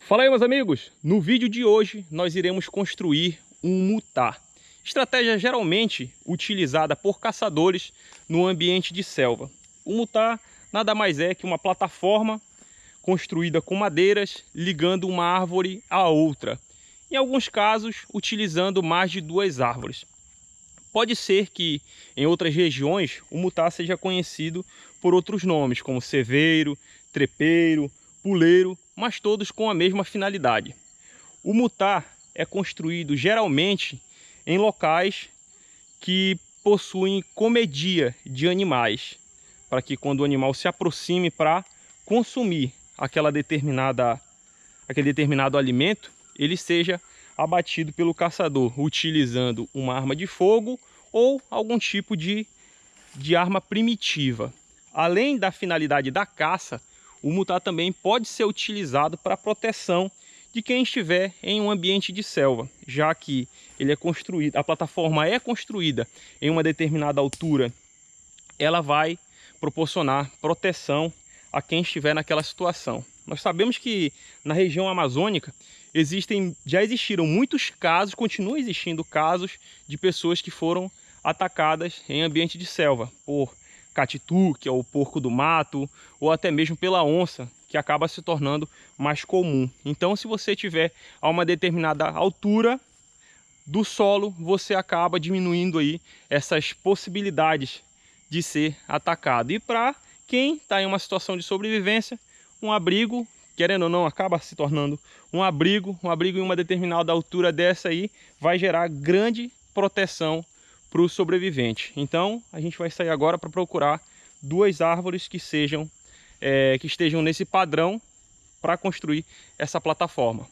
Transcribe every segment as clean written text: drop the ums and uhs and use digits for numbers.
Fala aí, meus amigos! No vídeo de hoje nós iremos construir um mutar. Estratégia geralmente utilizada por caçadores no ambiente de selva. O mutar nada mais é que uma plataforma construída com madeiras ligando uma árvore à outra. Em alguns casos, utilizando mais de duas árvores. Pode ser que em outras regiões o mutar seja conhecido por outros nomes, como ceveiro, trepeiro, puleiro, mas todos com a mesma finalidade. O mutar é construído geralmente em locais que possuem comedia de animais, para que quando o animal se aproxime para consumir aquele determinado alimento, ele seja abatido pelo caçador, utilizando uma arma de fogo ou algum tipo de arma primitiva. Além da finalidade da caça, o mutar também pode ser utilizado para proteção de quem estiver em um ambiente de selva, já que ele é construído, a plataforma é construída em uma determinada altura, ela vai proporcionar proteção a quem estiver naquela situação. Nós sabemos que na região amazônica já existiram muitos casos, continuam existindo casos de pessoas que foram atacadas em ambiente de selva por catitu, que é o porco do mato, ou até mesmo pela onça, que acaba se tornando mais comum. Então, se você estiver a uma determinada altura do solo, você acaba diminuindo aí essas possibilidades de ser atacado. E para quem está em uma situação de sobrevivência, um abrigo, querendo ou não, acaba se tornando um abrigo em uma determinada altura dessa aí vai gerar grande proteção para o sobrevivente. Então a gente vai sair agora para procurar duas árvores que estejam nesse padrão para construir essa plataforma.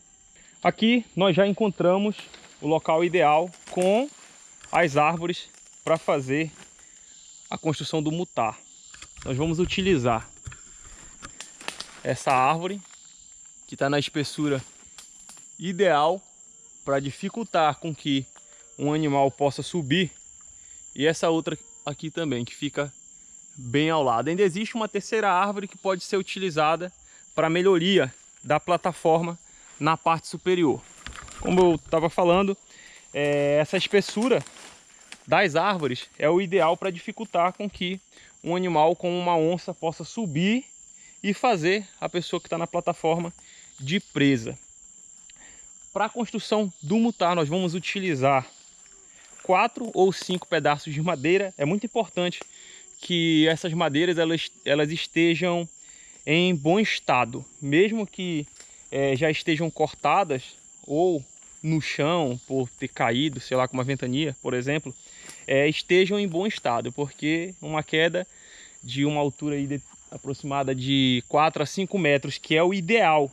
Aqui nós já encontramos o local ideal com as árvores para fazer a construção do mutar. Nós vamos utilizar essa árvore que está na espessura ideal para dificultar com que um animal possa subir, e essa outra aqui também que fica bem ao lado. Ainda existe uma terceira árvore que pode ser utilizada para melhoria da plataforma na parte superior. Como eu estava falando, essa espessura das árvores é o ideal para dificultar com que um animal como uma onça possa subir e fazer a pessoa que está na plataforma de presa. Para a construção do mutar nós vamos utilizar 4 ou 5 pedaços de madeira. É muito importante que essas madeiras elas estejam em bom estado, mesmo que já estejam cortadas ou no chão por ter caído, sei lá, com uma ventania, por exemplo, estejam em bom estado, porque uma queda de uma altura aí aproximada de 4 a 5 metros, que é o ideal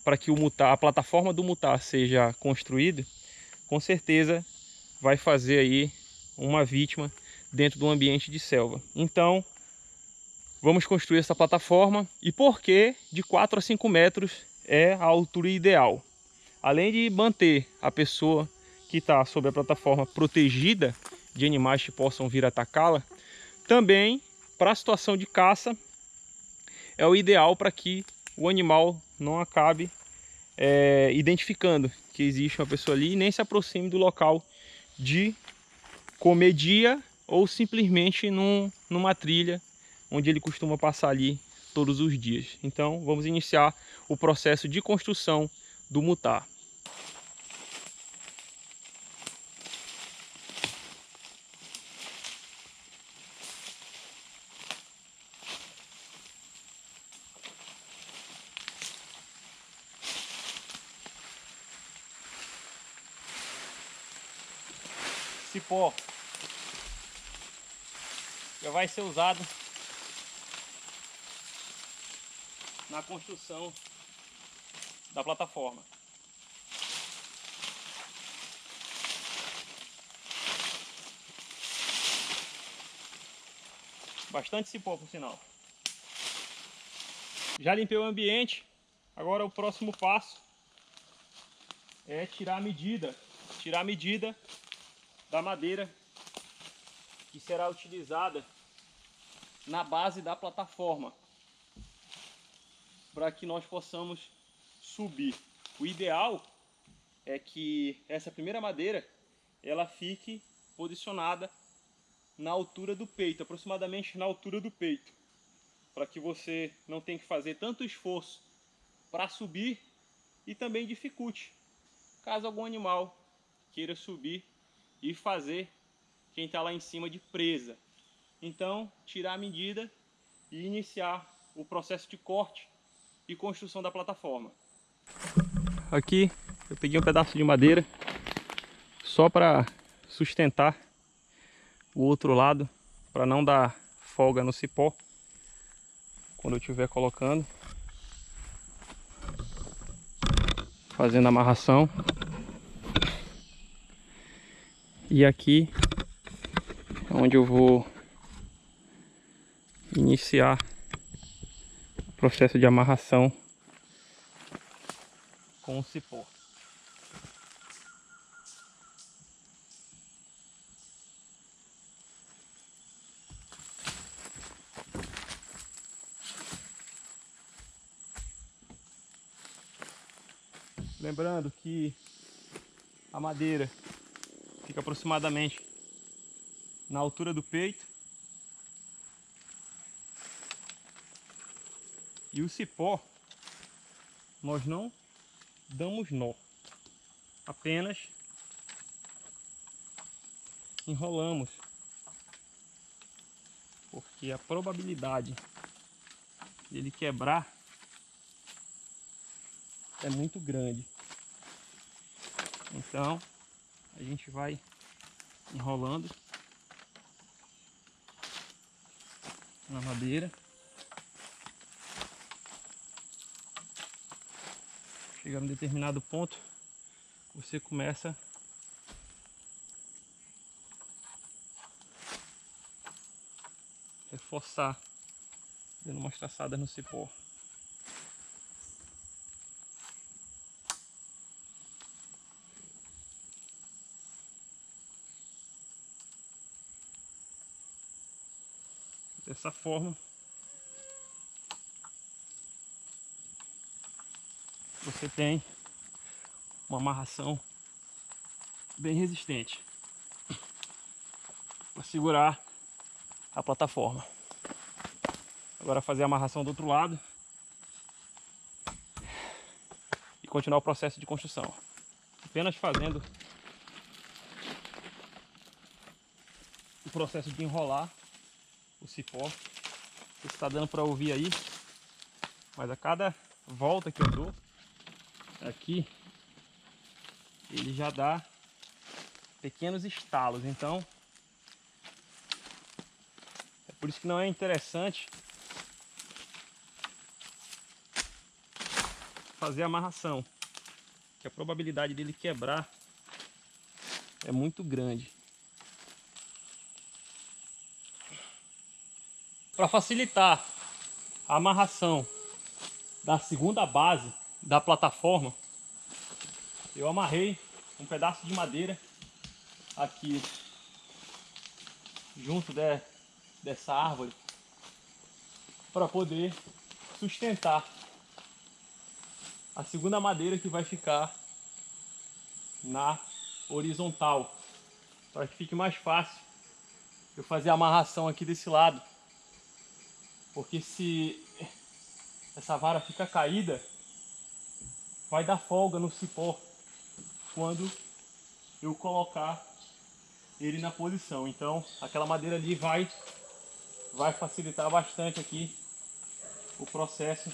para que a plataforma do mutar seja construída, com certeza vai fazer aí uma vítima dentro do ambiente de selva. Então, vamos construir essa plataforma. E por que de 4 a 5 metros é a altura ideal? Além de manter a pessoa que está sobre a plataforma protegida de animais que possam vir atacá-la, também para a situação de caça é o ideal para que o animal não acabe identificando que existe uma pessoa ali e nem se aproxime do local de comedia ou simplesmente numa trilha onde ele costuma passar ali todos os dias. Então vamos iniciar o processo de construção do mutar. Cipó já vai ser usado na construção da plataforma. Bastante cipó, por sinal. Já limpei o ambiente. Agora o próximo passo é tirar a medida da madeira que será utilizada na base da plataforma, para que nós possamos subir. O ideal é que essa primeira madeira ela fique posicionada na altura do peito, aproximadamente na altura do peito, para que você não tenha que fazer tanto esforço para subir e também dificulte caso algum animal queira subir e fazer quem está lá em cima de presa. Então, tirar a medida e iniciar o processo de corte e construção da plataforma. Aqui eu peguei um pedaço de madeira só para sustentar o outro lado, para não dar folga no cipó quando eu estiver colocando, fazendo a amarração. E aqui é onde eu vou iniciar o processo de amarração com o cipó. Lembrando que a madeira fica aproximadamente na altura do peito e o cipó nós não damos nó, apenas enrolamos, porque a probabilidade dele quebrar é muito grande. Então a gente vai enrolando na madeira, chegando a um determinado ponto, você começa a reforçar, dando umas traçadas no cipó. Dessa forma você tem uma amarração bem resistente para segurar a plataforma. Agora fazer a amarração do outro lado e continuar o processo de construção. Apenas fazendo o processo de enrolar o cipó. Não sei se está dando para ouvir aí, mas a cada volta que eu dou aqui, ele já dá pequenos estalos. Então é por isso que não é interessante fazer a amarração, que a probabilidade dele quebrar é muito grande. Para facilitar a amarração da segunda base da plataforma, eu amarrei um pedaço de madeira aqui junto dessa árvore para poder sustentar a segunda madeira que vai ficar na horizontal, para que fique mais fácil eu fazer a amarração aqui desse lado, porque se essa vara fica caída, vai dar folga no cipó quando eu colocar ele na posição. Então aquela madeira ali vai facilitar bastante aqui o processo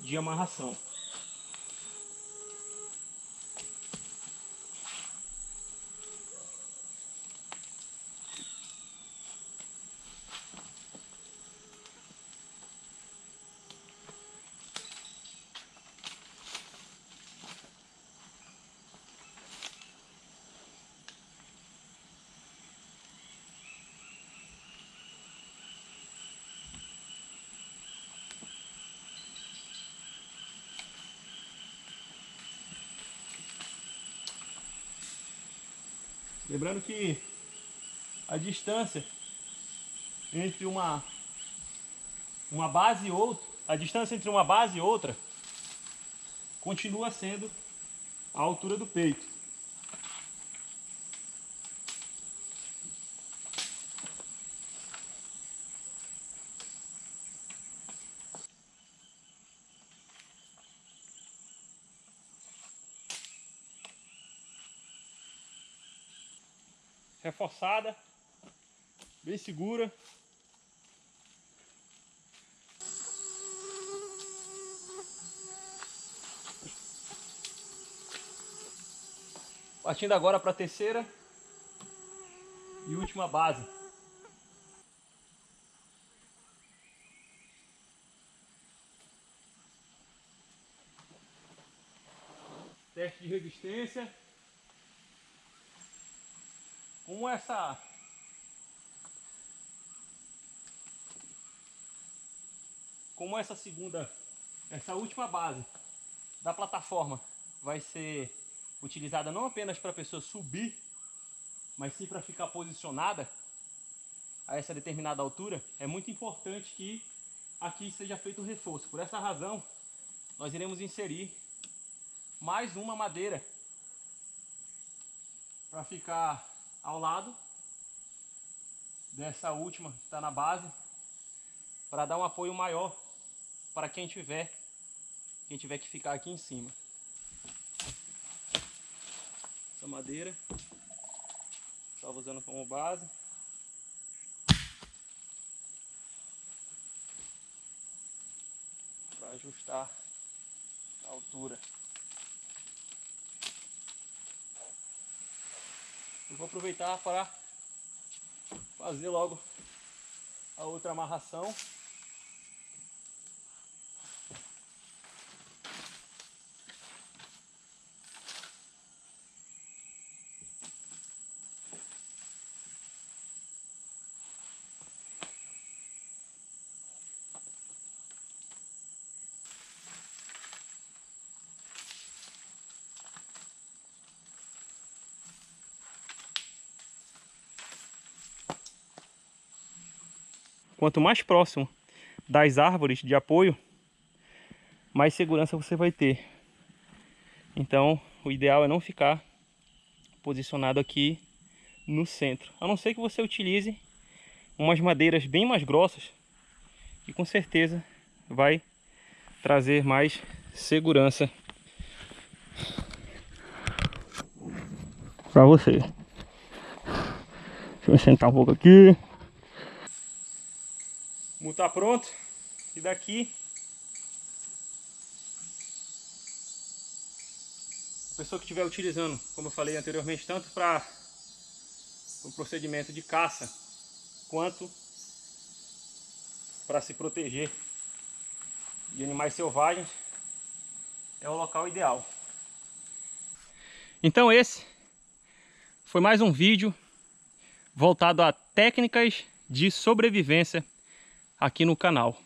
de amarração. Lembrando que a distância entre uma base e outra, continua sendo a altura do peito. Reforçada, bem segura. Partindo agora para a terceira e última base. Teste de resistência. Como essa última base da plataforma vai ser utilizada não apenas para a pessoa subir, mas sim para ficar posicionada a essa determinada altura, é muito importante que aqui seja feito o reforço. Por essa razão, nós iremos inserir mais uma madeira para ficar ao lado dessa última que está na base, para dar um apoio maior para quem tiver que ficar aqui em cima. Essa madeira estava usando como base. Para ajustar a altura. Eu vou aproveitar para fazer logo a outra amarração. Quanto mais próximo das árvores de apoio, mais segurança você vai ter. Então, o ideal é não ficar posicionado aqui no centro. A não ser que você utilize umas madeiras bem mais grossas, que com certeza vai trazer mais segurança para você. Deixa eu sentar um pouco aqui. O muro tá pronto. E daqui a pessoa que estiver utilizando, como eu falei anteriormente, tanto para o procedimento de caça quanto para se proteger de animais selvagens, é o local ideal. Então esse foi mais um vídeo voltado a técnicas de sobrevivência aqui no canal.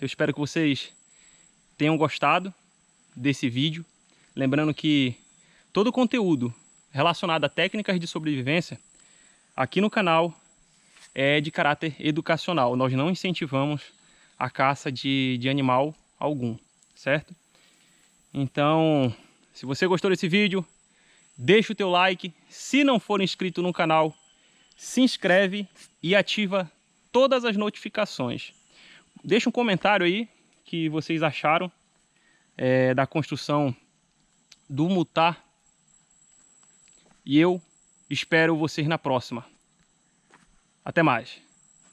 Eu espero que vocês tenham gostado desse vídeo. Lembrando que todo o conteúdo relacionado a técnicas de sobrevivência aqui no canal é de caráter educacional. Nós não incentivamos a caça de animal algum, certo? Então, se você gostou desse vídeo, deixa o teu like. Se não for inscrito no canal, se inscreve e ativa todas as notificações. Deixa um comentário aí que vocês acharam da construção do mutar. E eu espero vocês na próxima. Até mais.